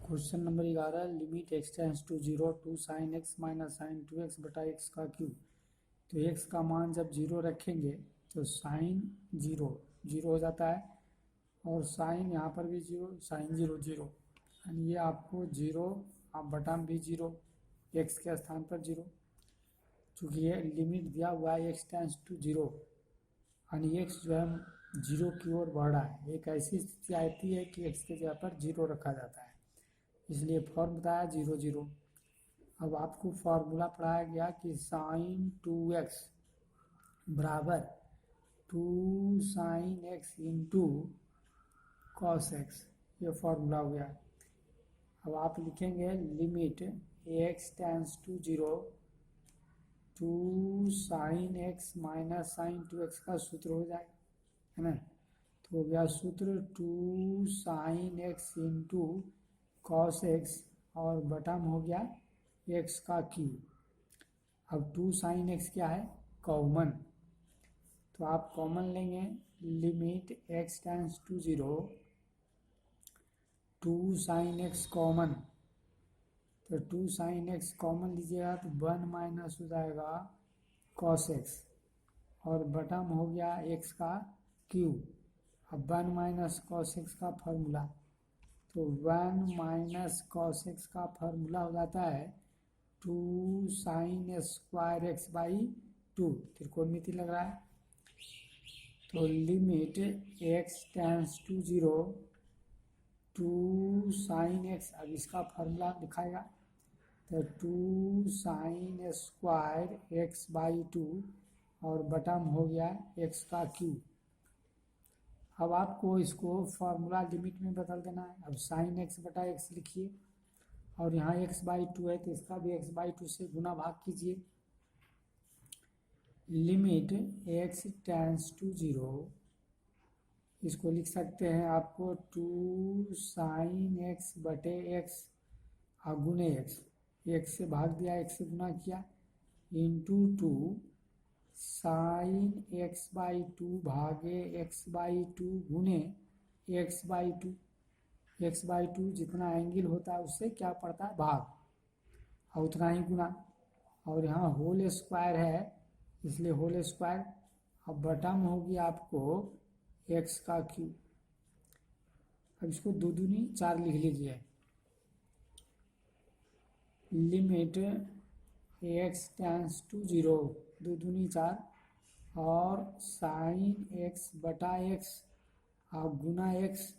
Question number 11 limit x tends to 0 two sine x minus sine 2x बटा x का cube. तो x का मान जब 0 रखेंगे तो साइन 0 0 हो जाता है और साइन यहाँ पर भी 0 साइन 0 0 यानी ये आपको 0 आप बटा में भी 0 एक्स के स्थान पर 0। चूँकि ये लिमिट दिया हुआ है एक्स टेंस टू 0 यानी एक्स जो है 0 की ओर बढ़ रहा है। एक ऐसी स्थिति आती है कि एक्स के जगह पर 0 रखा जाता है, इसलिए फॉर्म बताया 0 0। अब आपको फार्मूला पढ़ाया गया कि साइन 2x बराबर 2 sine x into cos x, ये फार्मूला हो गया। अब आप लिखेंगे limit x tends to 0 two sine x minus sine 2x का सूत्र हो जाएगा, है ना। तो हो गया सूत्र 2 sine x into cos x और बटा में हो गया एक्स का क्यूब। अब 2 साइन एक्स क्या है, कॉमन, तो आप कॉमन लेंगे limit x tends to 0 2 sine x common, तो 2 साइन एक्स कॉमन लीजिएगा तो 1 माइनस हो जाएगा कॉस एक्स और बटा में हो गया एक्स का क्यूब। अब 1 माइनस कॉस एक्स का फॉर्मूला, तो 1 माइनस कॉस एक्स का फॉर्मूला हो जाता है 2 साइन स्क्वायर एक्स बाई 2, त्रिकोणमिति लग रहा है। तो limit x tends to 0 2 sine x, अब इसका फॉर्मूला दिखाएगा तो 2 साइन स्क्वायर एक्स बाई 2 और बटा में हो गया एक्स का क्यूब। अब आपको इसको फार्मूला लिमिट में बदल देना है। अब साइन एक्स बटा एक्स लिखिए और यहाँ एक्स बाई 2 है तो इसका भी एक्स बाई 2 से गुना भाग कीजिए। लिमिट एक्स टेंस टू 0, इसको लिख सकते हैं आपको 2 साइन एक्स बटे एक्स गुने एक्स, एक्स से भाग दिया एक्स से गुना किया इंटू 2 साइन एक्स बाई 2 भागे एक्स बाई 2 गुने एक्स बाई 2। एक्स बाई 2 जितना एंगल होता है उससे क्या पड़ता है, भाग, और उतना ही गुना, और यहाँ होल स्क्वायर है इसलिए होल स्क्वायर। अब बटा में होगी आपको एक्स का क्यूब। अब इसको 2 दूनी 4 लिख लीजिए। लिमिट एक्स टेंस टू 0 2 दूनी 4 और साइन एक्स बटा एक्स गुना एक्स,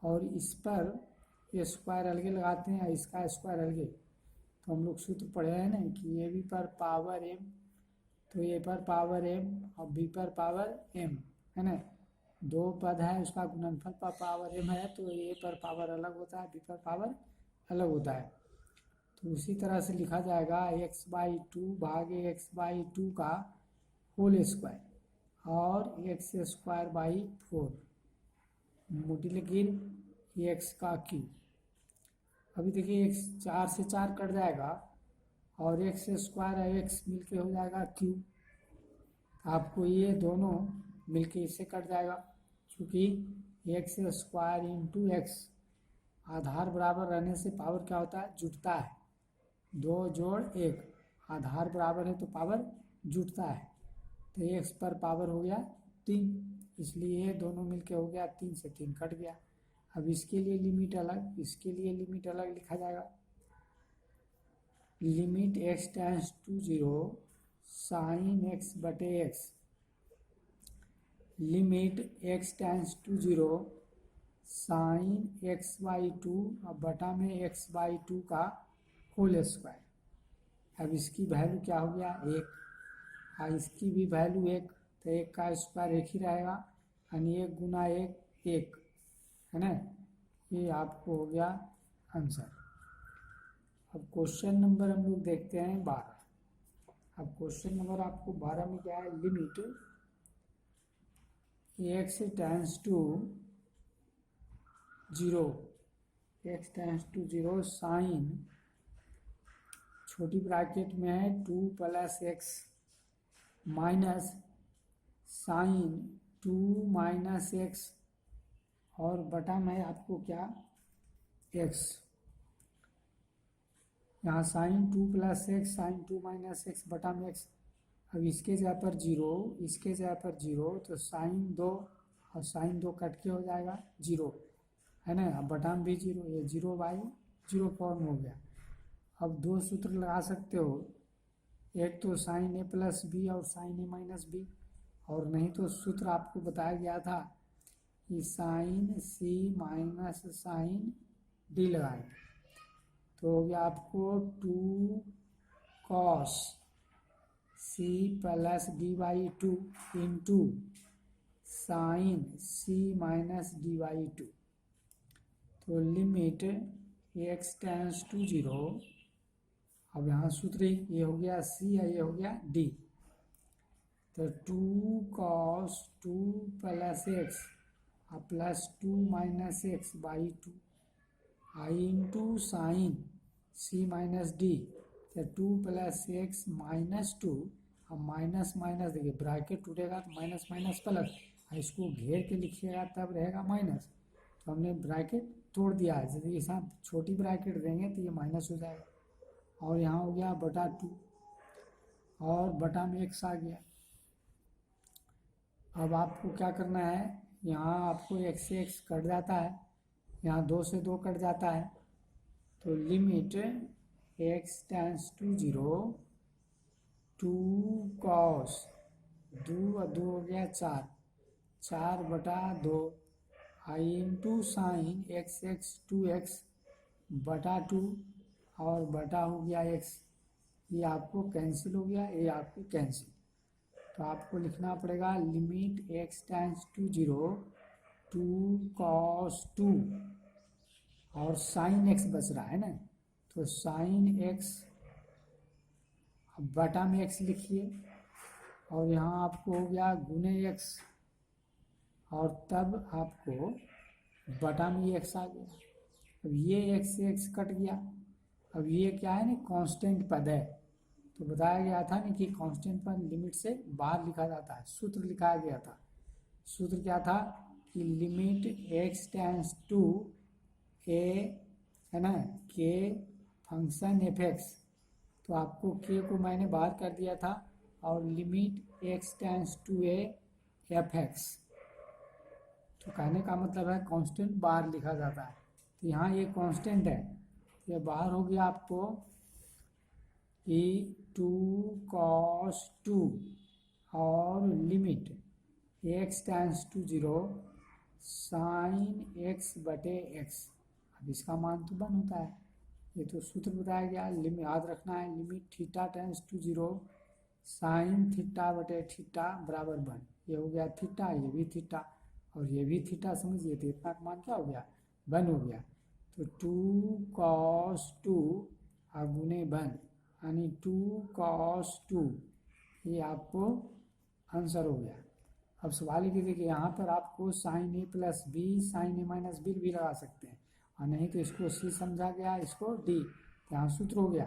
और इस पर स्क्वायर अलगे लगाते हैं, इसका स्क्वायर अलगे। तो हम लोग सूत्र पढ़े हैं ना कि ए बी पर पावर m, तो ए पर पावर m और बी पर पावर m, है ना। 2 पद है उसका गुणनफल पर पावर m है, तो ए पर पावर अलग होता है, बी पर पावर अलग होता है। तो उसी तरह से लिखा जाएगा एक्स बाई 2 भागे एक्स बाई 2 का होल स्क्वायर और एक्स स्क्वायर बाई 4 मोटी लेकिन एक्स का क्यूब। अभी देखिए एक्स 4 से 4 कट जाएगा और एक्स स्क्वायर और एक्स मिलके हो जाएगा क्यूब। आपको ये दोनों मिलके इससे कट जाएगा, क्योंकि एक्स स्क्वायर इंटू एक्स, आधार बराबर रहने से पावर क्या होता है, जुटता है। 2 जोड़ 1, आधार बराबर है तो पावर जुटता है। तो एक्स पर पावर हो गया 3, इसलिए ये दोनों मिलके हो गया 3 से 3 कट गया। अब इसके लिए लिमिट अलग, इसके लिए लिमिट अलग लिखा जाएगा। Limit x tends to 0 sine x बटे x, limit x tends to 0 sine x by 2 और बटा में एक्स बाई 2 का होल स्क्वायर। अब इसकी वैल्यू क्या हो गया 1, इसकी भी वैल्यू 1, तो 1 का स्क्वायर 1 ही रहेगा, यानी 1 गुना 1 1, है ना। ये आपको हो गया आंसर। अब क्वेश्चन नंबर हम लोग देखते हैं 12। अब क्वेश्चन नंबर आपको 12 में क्या है, limit x tends to 0, x tends to 0 sine, छोटी ब्रैकेट में है 2 plus x minus sine 2 minus x और बटा में आपको क्या एक्स, यहाँ sine 2 plus x sine 2 minus x बटा में एक्स। अब इसके जगह पर जीरो, इसके जगह पर जीरो, तो साइन 2 और साइन 2 कट के हो जाएगा जीरो, है ना। अब बटा में भी जीरो, ये 0/0 फॉर्म हो गया। अब दो सूत्र लगा सकते हो, एक तो साइन ए प्लस बी और साइन ए माइनस बी, और नहीं तो सूत्र आपको बताया गया था कि sine C minus sine D लगाएंगे, तो हो गया आपको 2 कॉस सी प्लस डी/2 इंटू साइन सी माइनस डी/2। तो लिमिट एक्स टेंड्स टू 0, अब यहाँ सूत्र ये हो गया सी है, ये हो गया डी, तो 2 cos 2 plus x plus 2 minus एक्स/2 आई into sine C minus D, तो 2 प्लस एक्स माइनस 2। अब माइनस माइनस देखिए ब्रैकेट टूटेगा तो माइनस माइनस प्लस, इसको घेर के लिखिएगा तब रहेगा माइनस, तो हमने ब्रैकेट तोड़ दिया है। यदि इस छोटी ब्रैकेट देंगे तो ये माइनस हो जाएगा, और यहाँ हो गया बटा 2 और बटा में एक्स आ गया। अब आपको क्या करना है, यहाँ आपको एक्स से एक्स कट जाता है, यहाँ 2 से 2 कट जाता है, तो limit x tends to 0 2 cos 2 और 2 हो गया 4/2 आई इंटू साइन x 2x बटा 2 और बटा हो गया x, ये आपको कैंसिल हो गया, ये आपको कैंसिल। तो आपको लिखना पड़ेगा limit x tends to 0 2 cos 2 और साइन x बच रहा है ना, तो साइन x बटा में x लिखिए, और यहाँ आपको हो गया गुने x, और तब आपको बटा में x आ गया। अब ये x से x कट गया, अब ये क्या है ना कांस्टेंट पद है, तो बताया गया था ना कि कांस्टेंट पद लिमिट से बाहर लिखा जाता है, सूत्र लिखाया गया था। सूत्र क्या था कि limit x tends to a, है ना, k फंक्शन fx, तो आपको k को मैंने बाहर कर दिया था, और limit x tends to a fx, तो कहने का मतलब है कांस्टेंट बाहर लिखा जाता है। तो यहाँ ये कांस्टेंट है, ये बाहर हो गया आपको कि 2 cos 2 और limit x tends to 0 sine x बटे x। अब इसका मान तो 1 होता है, ये तो सूत्र बताया गया, लिमिट याद रखना है, limit theta tends to 0 sine theta बटे थीटा बराबर 1। ये हो गया थीटा, ये भी थीटा और ये भी थीटा, समझिए तो इतना मान क्या हो गया 1 हो गया। तो 2 cos 2 गुने 1 यानी 2 cos 2, ये आपको आंसर हो गया। अब सवाल ये देखिए, यहाँ पर आपको sign A plus B sign A minus B भी लगा सकते हैं, और नहीं तो इसको सी समझा गया, इसको डी। यहाँ सूत्र हो गया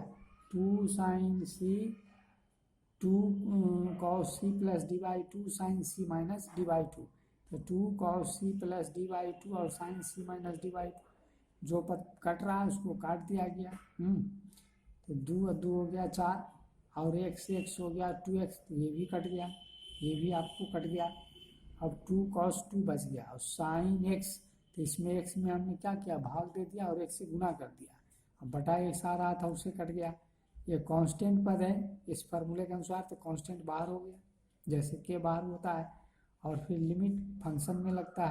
2 साइन सी 2 cos सी प्लस डी/2 साइन सी माइनस डी/2, तो 2 cos सी प्लस डी/2 और साइन सी माइनस डी/2, जो पद कट रहा है उसको काट दिया गया। तो 2 और 2 हो गया 4, और x से x हो गया 2x, तो ये भी कट गया, ये भी आपको कट गया। अब 2 cos 2 बच गया, और साइन x, तो इसमें x में हमने क्या किया भाग दे दिया और x से गुना कर दिया, अब बटा x आ रहा था उससे कट गया। ये कांस्टेंट पद है इस फार्मूले के अनुसार, तो कांस्टेंट बाहर हो गया जैसे के बाहर होता है, और फिर लिमिट फंक्शन में लगता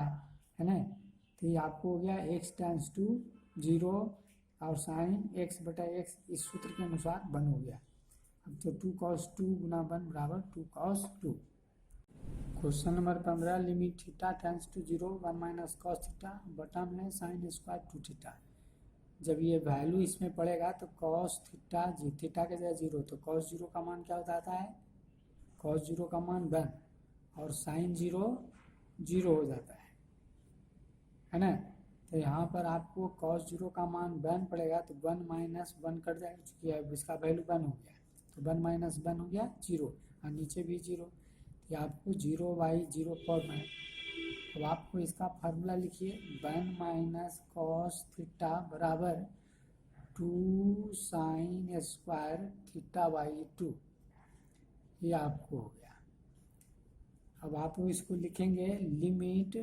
है ना। तो ये आपको हो गया x टेंड्स टू 0 और साइन x बटा x इस सूत्र के अनुसार 1 हो गया। अब तो 2 cos 2 गुना 1 बराबर 2 cos 2। Question number 15, limit theta tends to 0 1 minus cos theta बटा में साइन स्क्वायर 2 थीटा। जब ये वैल्यू इसमें पड़ेगा तो कॉस थीटा थीटा के जगह 0, तो कॉस 0 का मान क्या होता है, कॉस 0 का मान 1, और साइन 0 0 हो जाता है ना। तो यहाँ पर आपको कॉस 0 का मान 1 पड़ेगा, तो 1 माइनस 1 कट जाएगा, चूँकि अब इसका वैल्यू 1 हो गया, तो 1 माइनस 1 हो गया 0, और नीचे भी 0, तो आपको 0/0 फॉर्म है। अब आपको इसका फार्मूला लिखिए, 1 माइनस कॉस थीटा बराबर 2 साइन स्क्वायर थीटा बाई 2, ये आपको हो गया। अब आप इसको लिखेंगे limit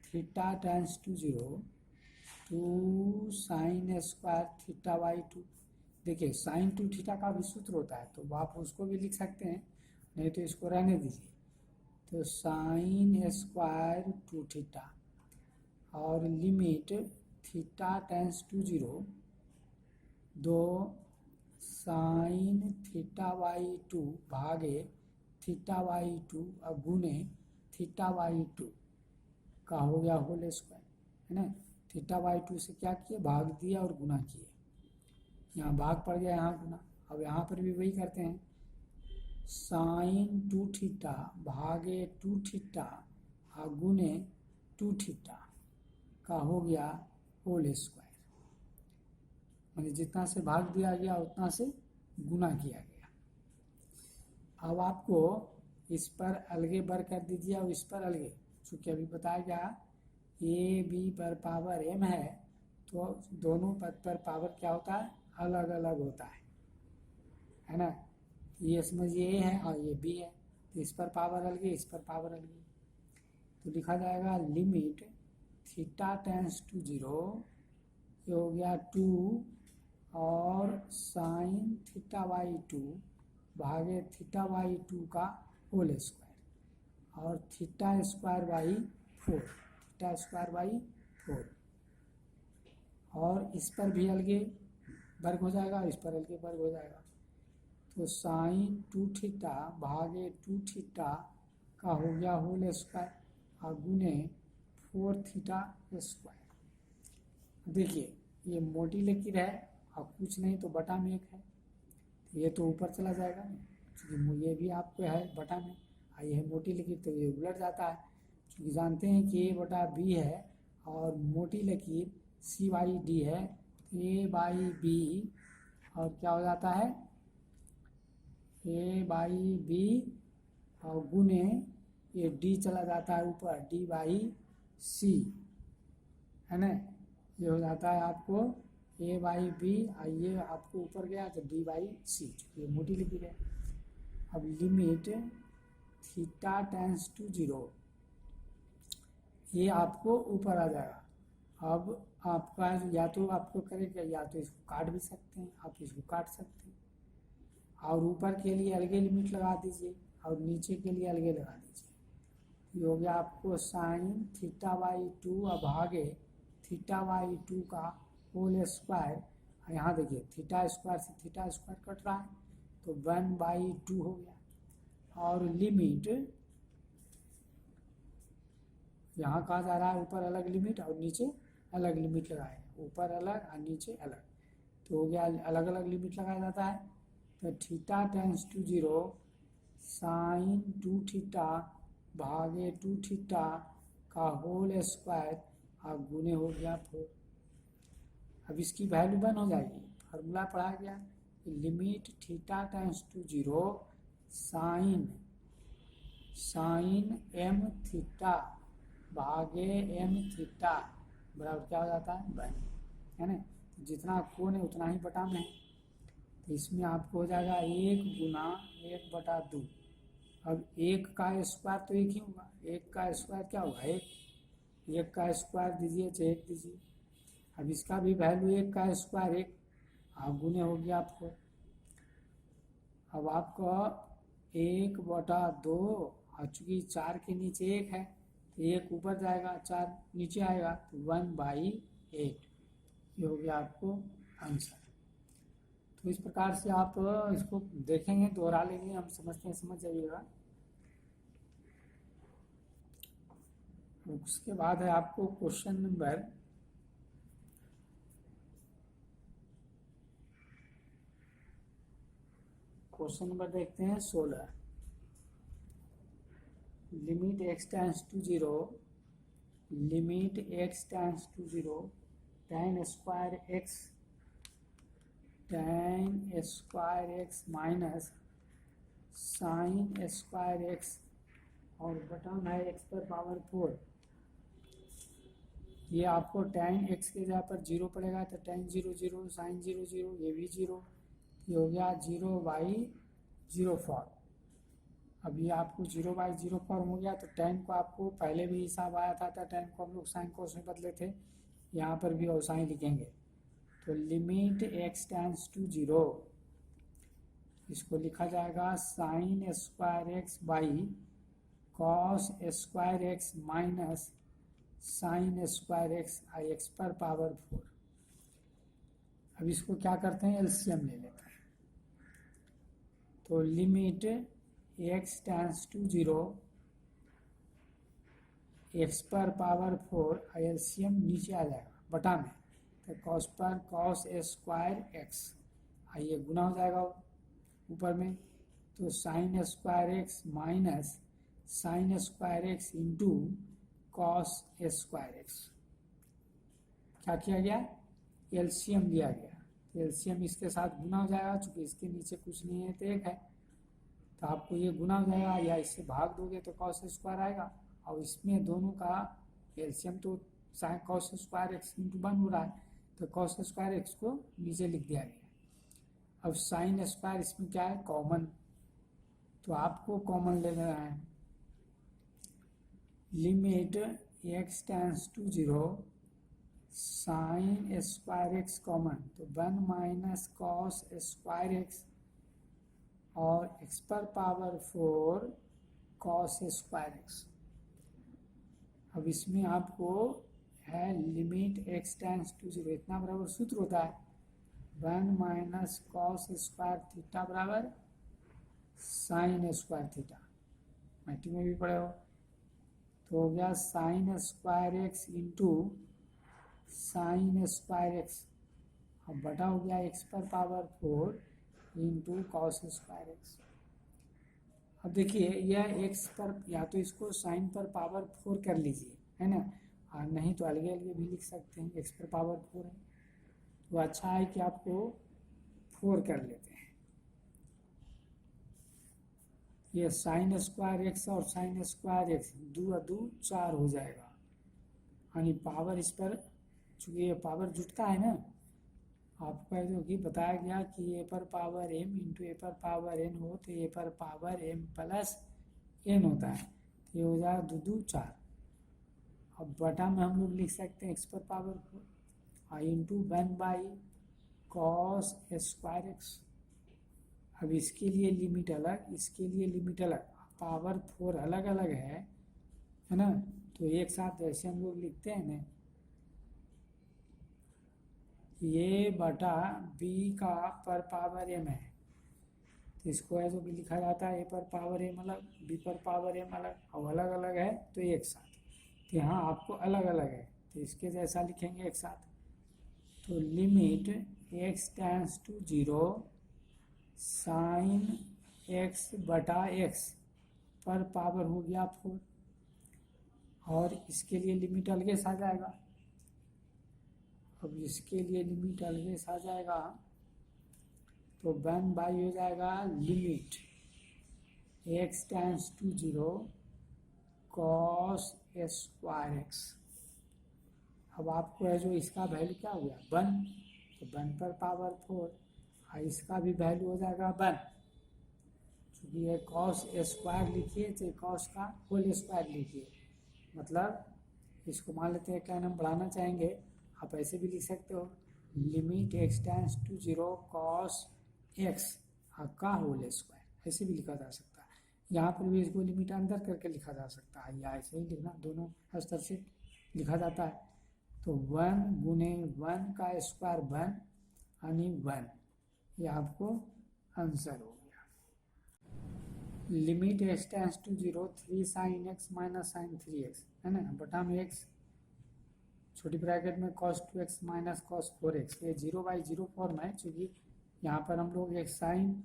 theta tends to 0 2 sine square theta by 2। देखिए साइन टू थीटा का भी सूत्र होता है, तो आप उसको भी लिख सकते हैं, नहीं तो इसको रहने दीजिए। तो साइन स्क्वायर टू थीटा और limit theta tends to 0 2 sine theta by 2 भागे थीटा बाई 2 और गुने थीटा बाई 2 का हो गया होल स्क्वायर, है ना। थीटा बाई 2 से क्या किए, भाग दिया और गुना किए, यहाँ भाग पड़ गया, यहाँ गुना। अब यहाँ पर भी वही करते हैं, साइन 2 थीटा भागे 2 थीटा और गुने 2 थीटा का हो गया होल स्क्वायर। मतलब जितना से भाग दिया गया उतना से गुना किया गया। अब आपको इस पर अलगे बर कर दीजिए और इस पर अलगे, चूँकि अभी बताया गया ए बी पर पावर m है, तो दोनों पद पर पावर क्या होता है, अलग अलग होता है ना। ये समझिए ए है और ये बी है, तो इस पर पावर अलगे, इस पर पावर अलगे। तो लिखा जाएगा लिमिट थीटा टेंस टू 0, ये हो गया 2 और साइन थीटा बाई 2 भागे थीटा बाई 2 का होल स्क्वायर और theta square by 4, theta square by 4। और इस पर भी अलगे वर्ग हो जाएगा, इस पर अलगे वर्ग हो जाएगा। तो साइन 2 थीटा भागे 2 थीटा का हो गया होल स्क्वायर और गुने 4 थीटा स्क्वायर। देखिए ये मोटी लकीर है और कुछ नहीं तो बटा में 1 है, तो ये तो ऊपर चला जाएगा, क्योंकि ये भी आपको है बटा में, और ये है मोटी लकीर तो ये उलट जाता है, क्योंकि जानते हैं कि ए बटा बी है और मोटी लकीर सी बाई डी है, तो ए बाई बी और क्या हो जाता है ए बाई बी और गुने ये डी चला जाता है ऊपर, डी बाई सी, है ना। ये हो जाता है आपको ए बाई बी और ये आपको ऊपर गया तो डी बाई सी, ये मोटी लकीर है। अब लिमिट थीटा टेंस टू 0, ये आपको ऊपर आ जाएगा। अब आपका या तो आपको करेगा, या तो इसको काट भी सकते हैं, आप इसको काट सकते हैं, और ऊपर के लिए अलगे लिमिट लगा दीजिए और नीचे के लिए अलगे लगा दीजिए। ये हो गया आपको साइन थीटा बाई 2 और भागे थीटा बाई 2 का होल स्क्वायर। यहाँ देखिए थीटा स्क्वायर से थीटा स्क्वायर कट रहा है, तो 1/2 हो गया। और लिमिट यहाँ कहा जा रहा है ऊपर अलग लिमिट और नीचे अलग लिमिट लगाए, ऊपर अलग और नीचे अलग, तो हो गया अलग अलग लिमिट लगाया जाता है। तो theta tends to 0 sine 2 theta भागे 2 थीटा का होल स्क्वायर और गुने हो गया 4। अब इसकी वैल्यू 1 हो जाएगी, फार्मूला पढ़ा गया limit theta tends to 0 sine m theta भागे m थीटा बराबर क्या हो जाता है 1, है ना। जितना कोण है उतना ही बटा में है, तो इसमें आपको हो जाएगा 1 गुना 1/2। अब 1 का स्क्वायर तो 1 ही होगा, 1 का स्क्वायर क्या होगा 1 का स्क्वायर दीजिए चाहे 1 दीजिए। अब इसका भी वैल्यू 1 का स्क्वायर 1 और गुने हो गया आपको। अब आपका 1/2 और चूँकि 4 के नीचे 1 है तो 1 ऊपर जाएगा 4 नीचे आएगा, तो 1/8 ये हो गया आपको आंसर। तो इस प्रकार से आप इसको देखेंगे, दोहरा लेंगे, हम समझते हैं समझ जाइएगा। उसके बाद है आपको क्वेश्चन नंबर देखते हैं 16। Limit x tends to 0 limit x tends to 0 tan square x minus sine square x और बटन है x पर पावर 4। ये आपको tan x के जगह पर 0 पड़ेगा तो tan 0 0, sin 0 0, ये भी 0, ये हो गया 0/04। अब ये आपको 0/04 हो गया। तो tan को आपको पहले भी हिसाब आया था, tan को हम लोग sin cos में बदले थे, यहाँ पर भी वैसा ही लिखेंगे। तो लिमिट x टेंड्स टू 0, इसको लिखा जाएगा sin square x by cos square x minus sin square x I x पर पावर 4। अब इसको क्या करते हैं, एलसीएम ले लेते हैं। तो limit x tends to 0, x पर पावर 4, एलसीएम नीचे आ जाएगा बटा में, तो cos पर cos स्क्वायर एक्स, आइए गुना हो जाएगा ऊपर में, तो sin square x minus sin square x into cos square x. क्या किया गया, एलसीएम लिया गया, तो एलसीएम इसके साथ गुना हो जाएगा, चूंकि इसके नीचे कुछ नहीं है तो एक है, तो आपको ये गुना हो जाएगा, या इससे भाग दोगे तो cos स्क्वायर आएगा, और इसमें दोनों का एलसीएम तो sin cos square x into 1 हो रहा है, तो cos स्क्वायर एक्स को नीचे लिख दिया गया। अब sin स्क्वायर इसमें क्या है, कॉमन, तो आपको कॉमन ले लेना है। Limit x tends to 0, sin square x common, तो 1 माइनस cos स्क्वायर एक्स और x पर पावर 4 cos स्क्वायर एक्स। अब इसमें आपको है लिमिट x टेंड्स टू 0, इतना बराबर सूत्र होता है 1 माइनस कॉस स्क्वायर थीटा बराबर साइन स्क्वायर थीटा, मैट्रिक में भी पढ़े हो। तो हो गया sign square x into sine square x, अब बटा हो गया x पर power 4 into cos square x. अब देखिए यह x पर, या तो इसको साइन पर पावर 4 कर लीजिए, है ना, और नहीं तो अलग अलग भी लिख सकते हैं, x पर पावर 4 है, तो अच्छा है कि आपको 4 कर लेते हैं। ये साइन स्क्वायर एक्स और साइन स्क्वायर एक्स 2 और 2 4 हो जाएगा, यानी पावर इस पर, चूँकि ये पावर जुटता है ना, आपको जो कि बताया गया कि ए पर पावर m इंटू ए पर पावर n हो, तो ए पर पावर m प्लस n होता है, तो ये हो जाएगा 2 2 4। अब बटा में हम लोग लिख सकते हैं x पर power 4 I into 1 by cos square x. अब इसके लिए लिमिट अलग, इसके लिए लिमिट अलग, पावर 4 अलग अलग है ना, तो एक साथ ऐसे हम लोग लिखते हैं ना, ये बटा b का पर पावर m है, तो इसको ऐसे भी लिखा जाता है a पर पावर m अलग, b पर पावर m अलग, और अलग अलग है तो एक साथ, तो यहाँ आपको अलग अलग है तो इसके जैसा लिखेंगे एक साथ। तो limit x tends to 0 sine x बटा x पर पावर हो गया 4, और इसके लिए लिमिट अलगे से आ जाएगा। अब इसके लिए लिमिट अलगे से आ जाएगा, तो 1 बाई हो जाएगा limit x tends to 0 cos square x. अब आपको है जो इसका वैल्यू क्या हो गया 1, तो 1 पर पावर 4, और इसका भी वैल्यू हो जाएगा 1, चूँकि ये कॉस स्क्वायर लिखिए तो कॉस का होल स्क्वायर लिखिए, मतलब इसको मान लेते हैं क्या नाम बढ़ाना चाहेंगे, आप ऐसे भी लिख सकते हो limit x tends to 0 cos x का होल स्क्वायर, ऐसे भी लिखा जा सकता है। यहाँ पर भी इसको लिमिट अंदर करके लिखा जा सकता है, या ऐसे ही लिखना, दोनों स्तर से लिखा जाता है। तो 1 गुने 1 का स्क्वायर 1 यानी 1, ये आपको आंसर हो गया। Limit x tends to 0 3 sine x minus sine 3x, है ना, बटा में x छोटी ब्रैकेट में cos 2x minus cos 4x, ये 0/0 फॉर्म है, चूँकि यहाँ पर हम लोग एक साइन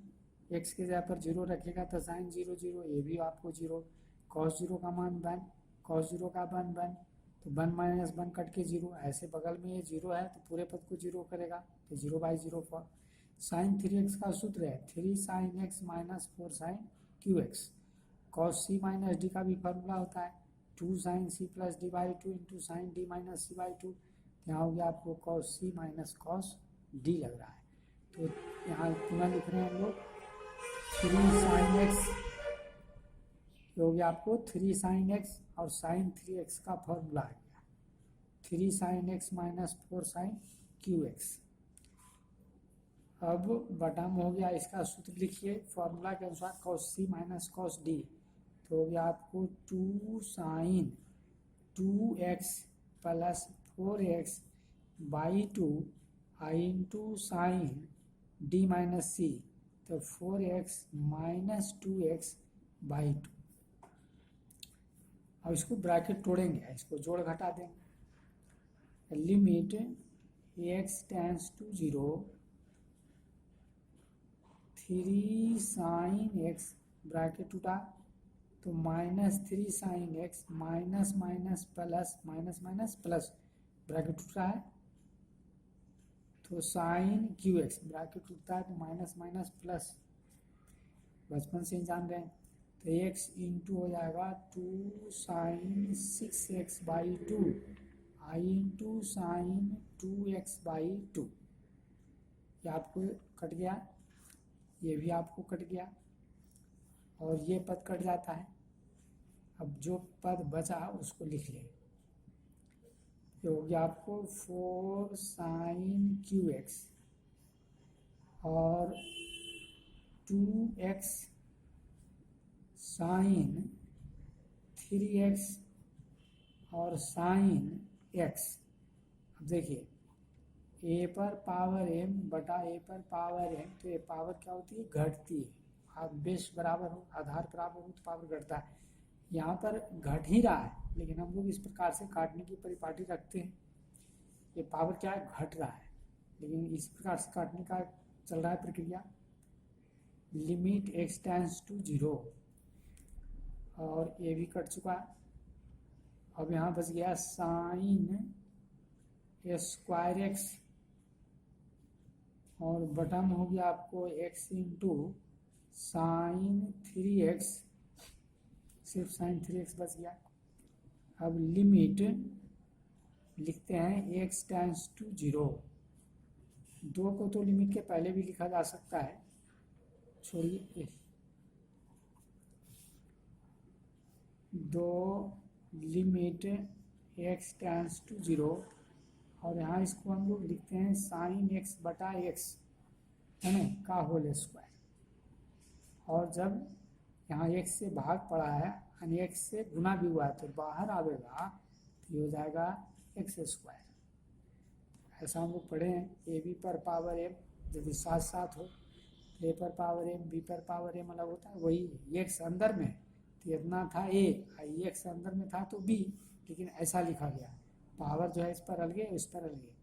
x के जगह पर 0 रखेगा तो साइन 0 0, ये भी आपको 0, cos 0 का मान 1, cos 0 का मान 1, तो 1 माइनस 1 कट के 0, ऐसे बगल में ये 0 है तो पूरे पद को 0 करेगा, तो 0/0 फॉर्म। साइन 3x का सूत्र है 3 sine x minus 4 sine 2x, cos c minus d का भी फॉर्मूला होता है, two sine C plus D by two into sine D minus C by two. यहाँ हो गया आपको cos C minus cos D लग रहा है। तो यहाँ पुनः लिख रहे हैं हम लोग 3 साइन एक्स हो गया आपको 3 साइन एक्स और साइन 3x का फॉर्मूला आ गया 3 sine x minus 4 sine cube x. अब बटा में हो गया, इसका सूत्र लिखिए फॉर्मूला के अनुसार cos C minus cos D. तो हो गया आपको 2 sine 2x plus 4x by 2 आई into sine D minus C. तो 4x माइनस 2x बाई 2। अब इसको ब्रैकेट तोड़ेंगे, इसको जोड़ घटा देंगे। Limit x tends to 0 3 sine x bracket उठा तो minus 3 sine x minus minus plus minus minus plus bracket उठ रहा है तो साइन क्यू एक्स ब्रैकेट उठता है तो माइनस माइनस प्लस, बचपन से ही जान रहे हैं। तो एक्स इंटू हो जाएगा 2 साइन 6x बाई 2 आई इंटू साइन 2x बाई 2। ये आपको कट गया, ये भी आपको कट गया और ये पद कट जाता है। अब जो पद बचा उसको लिख ले। ये हो गया आपको 4 साइन क्यू एक्स और 2x साइन 3x और साइन x। अब देखिए a पर पावर m बटा a पर पावर m, तो ये पावर क्या होती है, घटती है। आप बेस बराबर हो, आधार बराबर हो तो पावर घटता है। यहाँ पर घट ही रहा है, लेकिन हम लोग इस प्रकार से काटने की परिपाटी रखते हैं। ये पावर क्या है, घट रहा है, लेकिन इस प्रकार से काटने का चल रहा है प्रक्रिया। लिमिट x टेंड्स टू 0 और ये भी कट चुका है। अब यहाँ बच गया साइन स्क्वायर एक्स और बटा में हो गया आपको x इंटू साइन 3x, सिर्फ साइन 3x बच गया। अब लिमिट लिखते हैं x टेंड्स टू 0। 2 को तो लिमिट के पहले भी लिखा जा सकता है, छोड़िए 2 लिमिट x टेंड्स टू 0 और यहाँ इसको हम लोग लिखते हैं साइन x बटा x है ना का होल स्क्वायर। और जब यहाँ x से भाग पड़ा है यानी x से गुना भी हुआ है तो बाहर आवेगा तो ये हो जाएगा x स्क्वायर। ऐसा हम लोग पढ़े हैं। ए बी पर पावर m यदि साथ साथ हो, ए पर पावर m बी पर पावर m अलग होता है, वही x अंदर में तो इतना था a, x अंदर में था तो b, लेकिन ऐसा लिखा गया पावर जो है इस पर अलगे इस पर अलगे।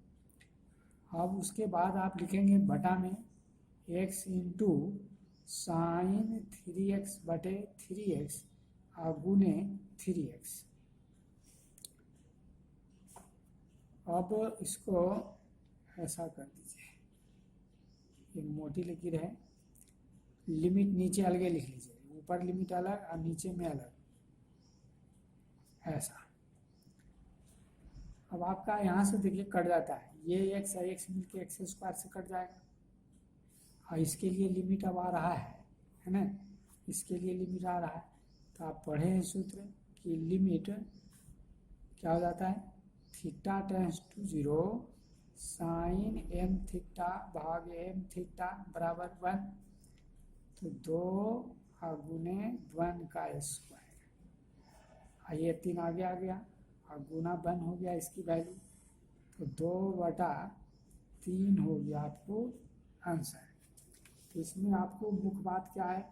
अब उसके बाद आप लिखेंगे बटा में x इंटू साइन 3x बटे 3x गुने 3x। अब इसको ऐसा कर दीजिए, ये मोटी लकीर है, लिमिट नीचे अलगे लिख लीजिए, ऊपर लिमिट अलग और नीचे में अलग, ऐसा। अब आपका यहाँ से देखिए कट जाता है, ये x और x मिलके एक्स स्क्वायर से कट जाएगा और इसके लिए लिमिट अब आ रहा है ना, इसके लिए लिमिट आ रहा है। तो आप पढ़े हैं सूत्र कि लिमिट क्या हो जाता है, theta tends to 0 sine m theta भाग m थीटा बराबर 1। तो 2 गुने 1 का स्क्वायर, ये 3 आगे आ गया और गुना 1 हो गया इसकी वैल्यू, तो 2/3 हो गया आपको आंसर। तो इसमें आपको मुख्य बात क्या है,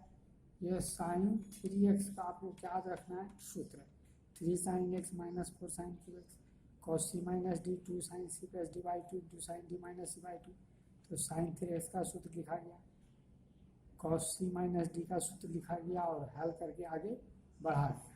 यह साइन 3x का आपको क्या याद रखना है सूत्र, 3 sine x minus 4 sine cube x cos C minus D 2 sine C plus D by 2 2 sine D minus C by 2। तो साइन 3x का सूत्र लिखा गया, कॉस सी माइनस डी का सूत्र लिखा गया और हल करके आगे बढ़ा गया।